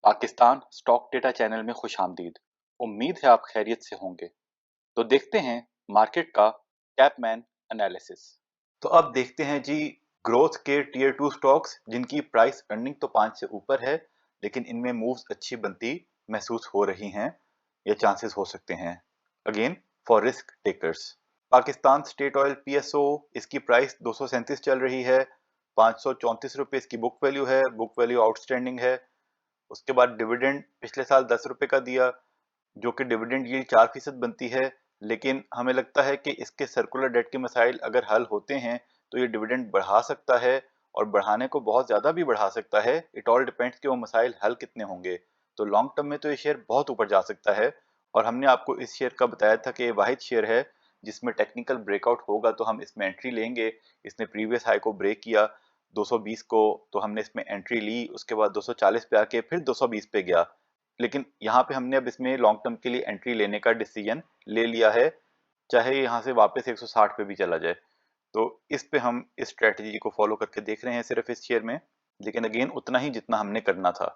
Pakistan stock data channel में खुशामदीद। उम्मीद है आप खैरियत से होंगे। तो देखते हैं मार्केट का कैपमैन एनालिसिस। तो अब देखते हैं जी ग्रोथ के टियर 2 स्टॉक्स जिनकी प्राइस अर्निंग तो 5 से ऊपर है, लेकिन इनमें मूव्स अच्छी बनती महसूस हो रही हैं या चांसेस हो सकते हैं। Again for risk takers, Pakistan state oil PSO, इसकी प्राइस 237 चल रही है। 534 रुपए इसकी बुक वैल्यू है, बुक वैल्यू आउटस्टैंडिंग है। उसके बाद डिविडेंड पिछले साल 10 रुपए का दिया, जो कि डिविडेंड यील्ड 4% बनती है, लेकिन हमें लगता है कि इसके सर्कुलर डेट के मसाइल अगर हल होते हैं तो ये डिविडेंड बढ़ा सकता है, और बढ़ाने को बहुत ज़्यादा भी बढ़ा सकता है। इट ऑल डिपेंड्स कि वो मसाइल हल कितने होंगे। तो लॉन्ग टर्म में तो ये शेयर बहुत ऊपर जा सकता है, और हमने आपको इस शेयर का बताया था कि ये वाहिद शेयर है जिसमें टेक्निकल ब्रेकआउट होगा तो हम इसमें एंट्री लेंगे। इसने प्रीवियस हाई को ब्रेक किया 220 को, तो हमने इसमें एंट्री ली। उसके बाद 240 पे आके फिर 220 पे गया, लेकिन यहाँ पे हमने अब इसमें लॉन्ग टर्म के लिए एंट्री लेने का डिसीजन ले लिया है, चाहे यहाँ से वापस 160 पे भी चला जाए। तो इस पे हम इस स्ट्रेटजी को फॉलो करके देख रहे हैं सिर्फ इस शेयर में, लेकिन अगेन उतना ही जितना हमने करना था।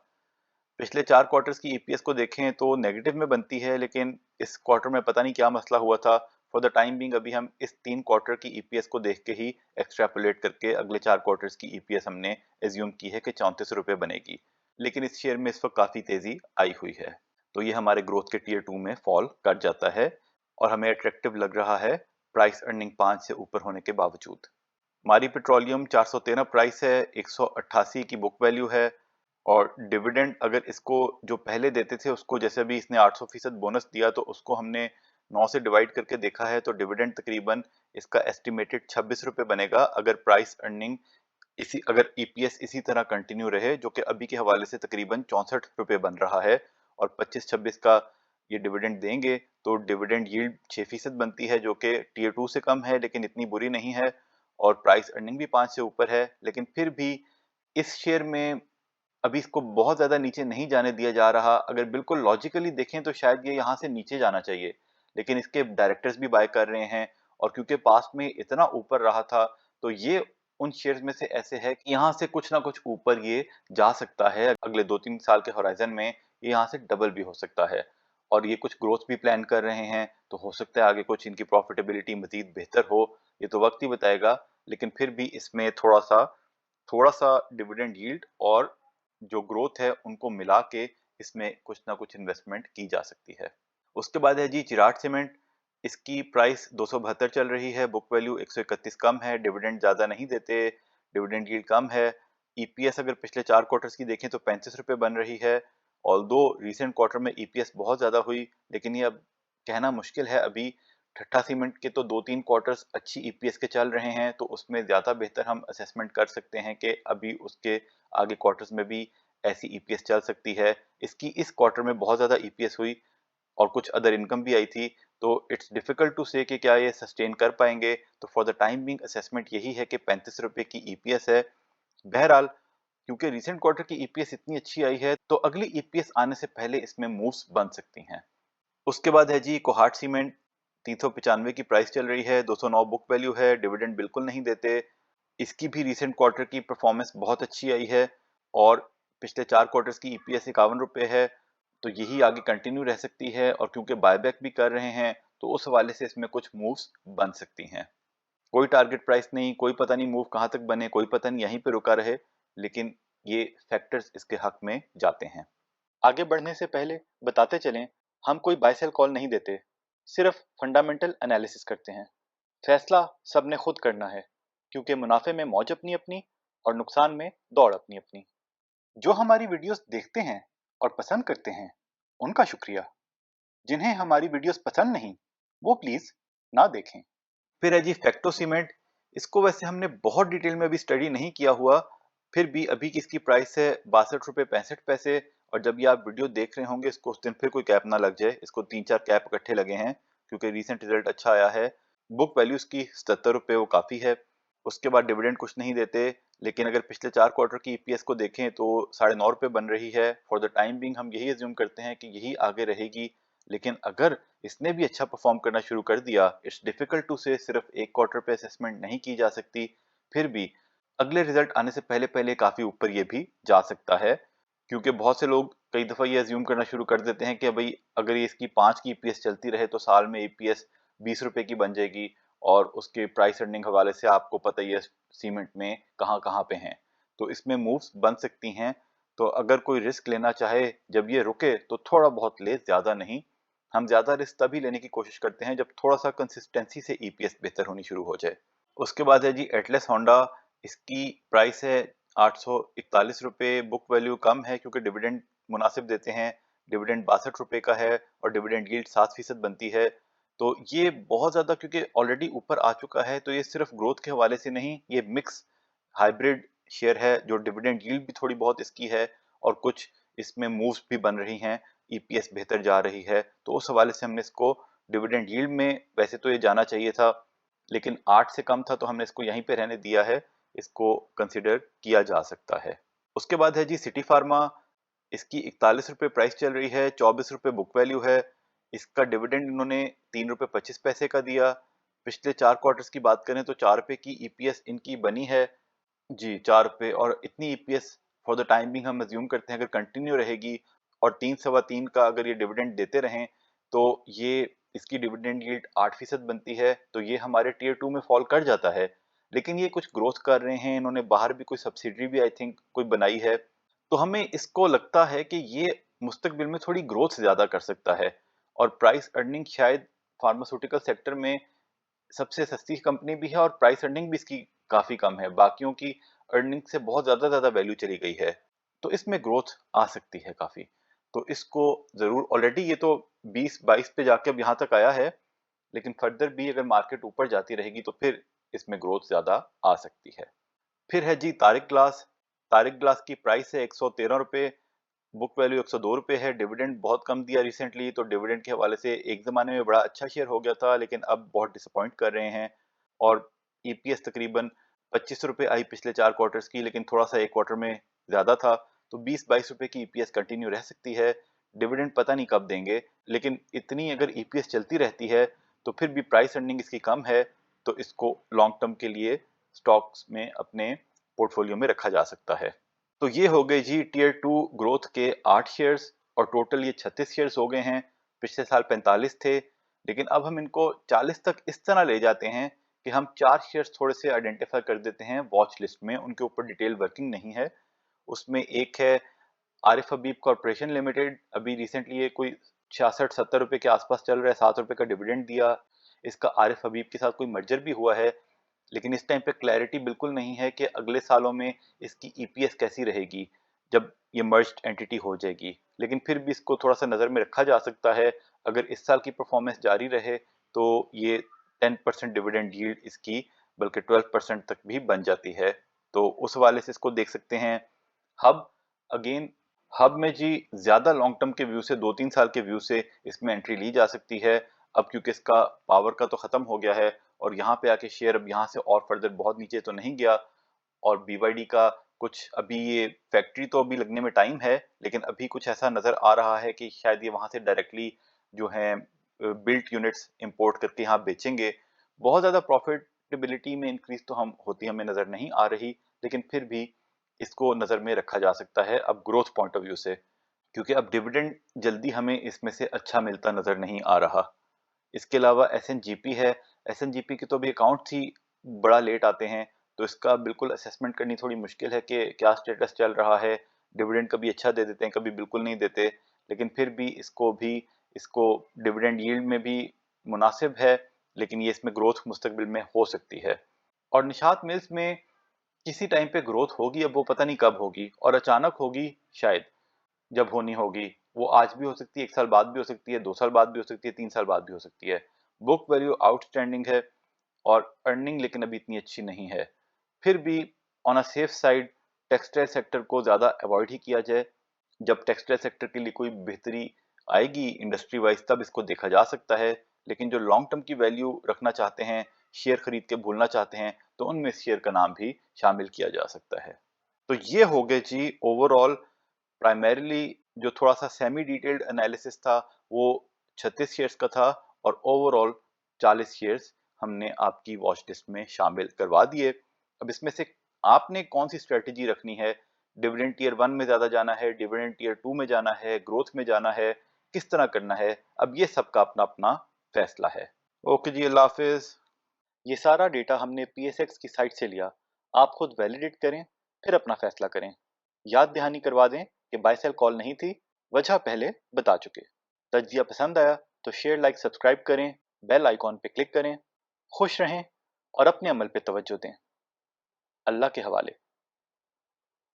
पिछले 4 क्वार्टर्स की ईपीएस को देखें तो नेगेटिव में बनती है, लेकिन इस क्वार्टर में पता नहीं क्या मसला हुआ था। फॉर द टाइम बिंग अभी हम इस 3 क्वार्टर की ईपीएस को देख के ही एक्सट्रापोलेट करके अगले 4 क्वार्टर्स की ईपीएस हमने एज्यूम की है कि 34 रुपए बनेगी, लेकिन इस शेयर में इस वक्त काफी तेजी आई हुई है। तो ये हमारे ग्रोथ के टियर 2 में फॉल कर जाता है, और हमें अट्रैक्टिव लग रहा है प्राइस अर्निंग 5 से ऊपर होने के बावजूद। हमारी पेट्रोलियम 413 प्राइस है, 188 की बुक वैल्यू है, और डिविडेंड अगर इसको जो पहले देते थे उसको, जैसे अभी इसने 800% बोनस दिया, तो उसको हमने 9 से डिवाइड करके देखा है, तो डिविडेंड तकरीबन इसका एस्टिमेटेड 26 रुपए बनेगा अगर प्राइस अर्निंग अगर ईपीएस इसी तरह कंटिन्यू रहे, जो कि अभी के हवाले से तकरीबन 64 रुपए बन रहा है, और 25-26 का ये डिविडेंड देंगे तो डिविडेंड यील्ड 6% बनती है, जो कि टियर 2 से कम है लेकिन इतनी बुरी नहीं है, और प्राइस अर्निंग भी 5 से ऊपर है। लेकिन फिर भी इस शेयर में अभी इसको बहुत ज्यादा नीचे नहीं जाने दिया जा रहा। अगर बिल्कुल लॉजिकली देखें तो शायद ये यहाँ से नीचे जाना चाहिए, लेकिन इसके डायरेक्टर्स भी बाय कर रहे हैं, और क्योंकि पास्ट में इतना ऊपर रहा था, तो ये उन शेयर्स में से ऐसे है कि यहाँ से कुछ ना कुछ ऊपर ये जा सकता है। अगले 2-3 साल के होराइजन में ये यहाँ से डबल भी हो सकता है, और ये कुछ ग्रोथ भी प्लान कर रहे हैं, तो हो सकता है आगे कुछ इनकी प्रॉफिटेबिलिटी मजीद बेहतर हो। ये तो वक्त ही बताएगा, लेकिन फिर भी इसमें थोड़ा सा डिविडेंड यील्ड और जो ग्रोथ है उनको मिला के इसमें कुछ ना कुछ इन्वेस्टमेंट की जा सकती है। उसके बाद है जी चिराट सीमेंट, इसकी प्राइस 272 चल रही है, बुक वैल्यू 131 कम है, डिविडेंड ज्यादा नहीं देते, डिविडेंड यील्ड कम है। ईपीएस अगर पिछले 4 क्वार्टर्स की देखें तो 35 रुपए बन रही है। ऑल्दो रिसेंट क्वार्टर में ईपीएस बहुत ज्यादा हुई, लेकिन ये अब कहना मुश्किल है। अभी ठट्टा सीमेंट के तो 2-3 क्वार्टर्स अच्छी ईपीएस के चल रहे हैं, तो उसमें ज्यादा बेहतर हम असेसमेंट कर सकते हैं कि अभी उसके आगे क्वार्टर्स में भी ऐसी ईपीएस चल सकती है। इसकी इस क्वार्टर में बहुत ज्यादा ईपीएस हुई और कुछ अदर इनकम भी आई थी, तो इट्स डिफिकल्ट टू से कि क्या ये सस्टेन कर पाएंगे। तो for the time being assessment यही है कि 35 रुपए की ईपीएस है। बहरहाल क्योंकि रिसेंट क्वार्टर की ईपीएस इतनी अच्छी आई है, तो अगली ईपीएस आने से पहले इसमें मूव्स बन सकती हैं। उसके बाद है जी कोहाट सीमेंट, 395 की प्राइस चल रही है, 209 बुक वैल्यू है, डिविडेंड बिल्कुल नहीं देते। इसकी भी रिसेंट क्वार्टर की परफॉर्मेंस बहुत अच्छी आई है, और पिछले 4 क्वार्टर्स की ईपीएस 51 रुपए है, तो यही आगे कंटिन्यू रह सकती है। और क्योंकि बायबैक भी कर रहे हैं, तो उस हवाले से इसमें कुछ मूव्स बन सकती हैं। कोई टारगेट प्राइस नहीं, कोई पता नहीं मूव कहां तक बने, कोई पता नहीं यहीं पे रुका रहे, लेकिन ये फैक्टर्स इसके हक में जाते हैं। आगे बढ़ने से पहले बताते चलें, हम कोई बाय सेल कॉल नहीं देते, सिर्फ फंडामेंटल एनालिसिस करते हैं। फैसला सबने खुद करना है, क्योंकि मुनाफे में मौज अपनी अपनी और नुकसान में दौड़ अपनी अपनी। जो हमारी वीडियोस देखते हैं और पसंद करते हैं, उनका शुक्रिया। जिन्हें हमारी वीडियोस पसंद नहीं, वो प्लीज ना देखें। फिर है जी फैक्टो सीमेंट, इसको वैसे हमने बहुत डिटेल में अभी स्टडी नहीं किया हुआ, फिर भी अभी की इसकी प्राइस है 62 रुपए 65 पैसे। और जब ये आप वीडियो देख रहे होंगे इसको, उस दिन फिर कोई कैप ना लग जाए, इसको 3-4 कैप इकट्ठे लगे हैं क्योंकि रीसेंट रिजल्ट अच्छा आया है। बुक वैल्यूज की 77 रुपए, वो काफी है। उसके बाद डिविडेंड कुछ नहीं देते, लेकिन अगर पिछले 4 क्वार्टर की ईपीएस को देखें तो 9.5 रुपए बन रही है। फॉर द टाइम बिंग हम यही अज्यूम करते हैं कि यही आगे रहेगी, लेकिन अगर इसने भी अच्छा परफॉर्म करना शुरू कर दिया, इट्स डिफिकल्ट टू से, सिर्फ एक क्वार्टर पे असेसमेंट नहीं की जा सकती। फिर भी अगले रिजल्ट आने से पहले पहले काफी ऊपर ये भी जा सकता है। क्योंकि बहुत से लोग कई दफ़ा ये अज्यूम करना शुरू कर देते हैं कि भाई अगर ये इसकी 5 की ईपीएस चलती रहे तो साल में ईपीएस 20 रुपए की बन जाएगी, और उसके प्राइस अर्निंग हवाले से आपको पता ही है सीमेंट में कहाँ-कहाँ पे हैं। तो इसमें मूव्स बन सकती हैं, तो अगर कोई रिस्क लेना चाहे जब ये रुके तो थोड़ा बहुत ले, ज़्यादा नहीं। हम ज़्यादा रिस्क तभी लेने की कोशिश करते हैं जब थोड़ा-सा कंसिस्टेंसी से ईपीएस बेहतर होनी शुरू हो जाए। उसके बाद है जी एटलस होंडा, इसकी प्राइस है 841 रुपए, बुक वैल्यू कम है क्योंकि डिविडेंड मुनासिब देते हैं। डिविडेंड 62 रुपए का है और डिविडेंड यील्ड 7% बनती है। तो ये बहुत ज़्यादा क्योंकि ऑलरेडी ऊपर आ चुका है, तो ये सिर्फ ग्रोथ के हवाले से नहीं, ये मिक्स हाइब्रिड शेयर है जो डिविडेंड यील्ड भी थोड़ी बहुत इसकी है और कुछ इसमें मूव्स भी बन रही हैं, ईपीएस बेहतर जा रही है। तो उस हवाले से हमने इसको डिविडेंड यील्ड में, वैसे तो ये जाना चाहिए था लेकिन 8 से कम था तो हमने इसको यहीं पे रहने दिया है, इसको कंसिडर किया जा सकता है। उसके बाद है जी सिटी फार्मा, इसकी 41 रुपए प्राइस चल रही है, 24 रुपए बुक वैल्यू है। इसका डिविडेंड इन्होंने 3 रुपए 25 पैसे का दिया। पिछले 4 क्वार्टर्स की बात करें तो 4 रुपए की ईपीएस इनकी बनी है। जी, 4 रुपए, और इतनी EPS for the time being हम अज्यूम करते हैं अगर कंटिन्यू रहेगी और 3 सवा 3 का अगर ये डिविडेंड देते रहें, तो ये इसकी डिविडेंड यील्ड 8% बनती है, तो ये हमारे टियर 2 में फॉल कर जाता है। लेकिन ये कुछ ग्रोथ कर रहे हैं, इन्होंने बाहर भी कोई सब्सिडियरी भी आई थिंक कोई बनाई है, तो हमें इसको लगता है कि ये मुस्तकबिल में थोड़ी ग्रोथ ज़्यादा कर सकता है, और प्राइस अर्निंग शायद फार्मास्यूटिकल सेक्टर में सबसे सस्ती कंपनी भी है और प्राइस अर्निंग भी इसकी काफी कम है, बाकियों की अर्निंग से बहुत ज्यादा वैल्यू चली गई है, तो इसमें ग्रोथ आ सकती है काफी। तो इसको जरूर, ऑलरेडी ये तो 20-22 पे जाके अब यहाँ तक आया है, लेकिन फर्दर भी अगर मार्केट ऊपर जाती रहेगी तो फिर इसमें ग्रोथ ज्यादा आ सकती है। फिर है जी तारिक ग्लास। तारिक ग्लास की प्राइस है 113 रुपए, बुक वैल्यू 102 रुपए है। डिविडेंड बहुत कम दिया रिसेंटली, तो डिविडेंड के हवाले से एक जमाने में बड़ा अच्छा शेयर हो गया था, लेकिन अब बहुत डिसअपॉइंट कर रहे हैं। और ईपीएस तकरीबन 25 रुपए आई पिछले 4 क्वार्टर्स की, लेकिन थोड़ा सा एक क्वार्टर में ज्यादा था, तो 20-22 रुपए की ईपीएस कंटिन्यू रह सकती है। डिविडेंड पता नहीं कब देंगे, लेकिन इतनी अगर ईपीएस चलती रहती है तो फिर भी प्राइस अर्निंग इसकी कम है, तो इसको लॉन्ग टर्म के लिए स्टॉक्स में अपने पोर्टफोलियो में रखा जा सकता है। तो ये हो गए जी टियर 2 ग्रोथ के 8 शेयर्स, और टोटल ये 36 शेयर्स हो गए हैं। पिछले साल 45 थे, लेकिन अब हम इनको 40 तक इस तरह ले जाते हैं कि हम 4 शेयर्स थोड़े से आइडेंटिफाई कर देते हैं वॉच लिस्ट में, उनके ऊपर डिटेल वर्किंग नहीं है। उसमें एक है आरिफ हबीब कॉर्पोरेशन लिमिटेड, अभी रिसेंटली ये कोई 66-70 रुपए के आसपास चल रहा है, 7 रुपए का डिविडेंड दिया। इसका आरिफ हबीब के साथ कोई मर्जर भी हुआ है, लेकिन इस टाइम पे क्लैरिटी बिल्कुल नहीं है कि अगले सालों में इसकी ईपीएस कैसी रहेगी जब ये मर्ज्ड एंटिटी हो जाएगी, लेकिन फिर भी इसको थोड़ा सा नज़र में रखा जा सकता है। अगर इस साल की परफॉर्मेंस जारी रहे तो ये 10% डिविडेंड यील्ड इसकी बल्कि 12% तक भी बन जाती है, तो उस हवाले से इसको देख सकते हैं। हब अगेन, हब में जी ज्यादा लॉन्ग टर्म के व्यू से, 2-3 साल के व्यू से इसमें एंट्री ली जा सकती है। अब क्योंकि इसका पावर का तो खत्म हो गया है और यहाँ पे आके शेयर अब यहाँ से और फर्दर बहुत नीचे तो नहीं गया, और बीवाईडी का कुछ अभी ये फैक्ट्री तो अभी लगने में टाइम है, लेकिन अभी कुछ ऐसा नजर आ रहा है कि शायद ये वहां से डायरेक्टली जो है बिल्ट यूनिट्स इंपोर्ट करके यहाँ बेचेंगे। बहुत ज्यादा प्रॉफिटेबिलिटी में इंक्रीज तो हम होती हमें नजर नहीं आ रही, लेकिन फिर भी इसको नजर में रखा जा सकता है अब ग्रोथ पॉइंट ऑफ व्यू से, क्योंकि अब डिविडेंड जल्दी हमें इसमें से अच्छा मिलता नजर नहीं आ रहा। इसके अलावा एसएनजीपी है। एसएनजीपी के तो अभी अकाउंट्स ही बड़ा लेट आते हैं, तो इसका बिल्कुल असेसमेंट करनी थोड़ी मुश्किल है कि क्या स्टेटस चल रहा है। डिविडेंड कभी अच्छा दे देते हैं, कभी बिल्कुल नहीं देते, लेकिन फिर भी इसको डिविडेंड यील्ड में भी मुनासिब है, लेकिन ये इसमें ग्रोथ मुस्तकबिल में हो सकती है। और निशात मिल्स में किसी टाइम पे ग्रोथ होगी, अब वो पता नहीं कब होगी, और अचानक होगी शायद, जब होनी होगी वो आज भी हो सकती है, 1 साल बाद भी हो सकती है, 2 साल बाद भी हो सकती है, 3 साल बाद भी हो सकती है। बुक वैल्यू आउटस्टैंडिंग है और अर्निंग लेकिन अभी इतनी अच्छी नहीं है। फिर भी on a safe side textile sector को ज़्यादा अवॉइड ही किया जाए। जब टेक्सटाइल सेक्टर के लिए कोई बेहतरी आएगी इंडस्ट्री वाइज तब इसको देखा जा सकता है, लेकिन जो लॉन्ग टर्म की वैल्यू रखना चाहते हैं, शेयर खरीद के भूलना चाहते हैं, तो उनमें इस शेयर का नाम भी शामिल किया जा सकता है। तो ये हो गए जी ओवरऑल, प्राइमरीली जो थोड़ा सा सेमी डिटेल्ड एनालिसिस था वो 36 शेयर्स का था, और ओवरऑल 40 शेयर्स हमने आपकी वॉच लिस्ट में शामिल करवा दिए। अब इसमें से आपने कौन सी स्ट्रेटजी रखनी है, डिविडेंड टियर 1 में ज़्यादा जाना है, डिविडेंड टियर 2 में जाना है, ग्रोथ में जाना है, किस तरह करना है, अब ये सबका अपना अपना फैसला है। ओके जी, अल्लाह हाफिज़। ये सारा डेटा हमने PSX की साइट से लिया। आप खुद वैलिडेट करें, फिर अपना फैसला करें। याद दहानी करवा दें कि बाय सेल कॉल नहीं थी, वजह पहले बता चुके। तज्जिया पसंद आया तो शेयर, लाइक, सब्सक्राइब करें, बेल आइकॉन पे क्लिक करें। खुश रहें और अपने अमल पे तवज्जो दें। अल्लाह के हवाले।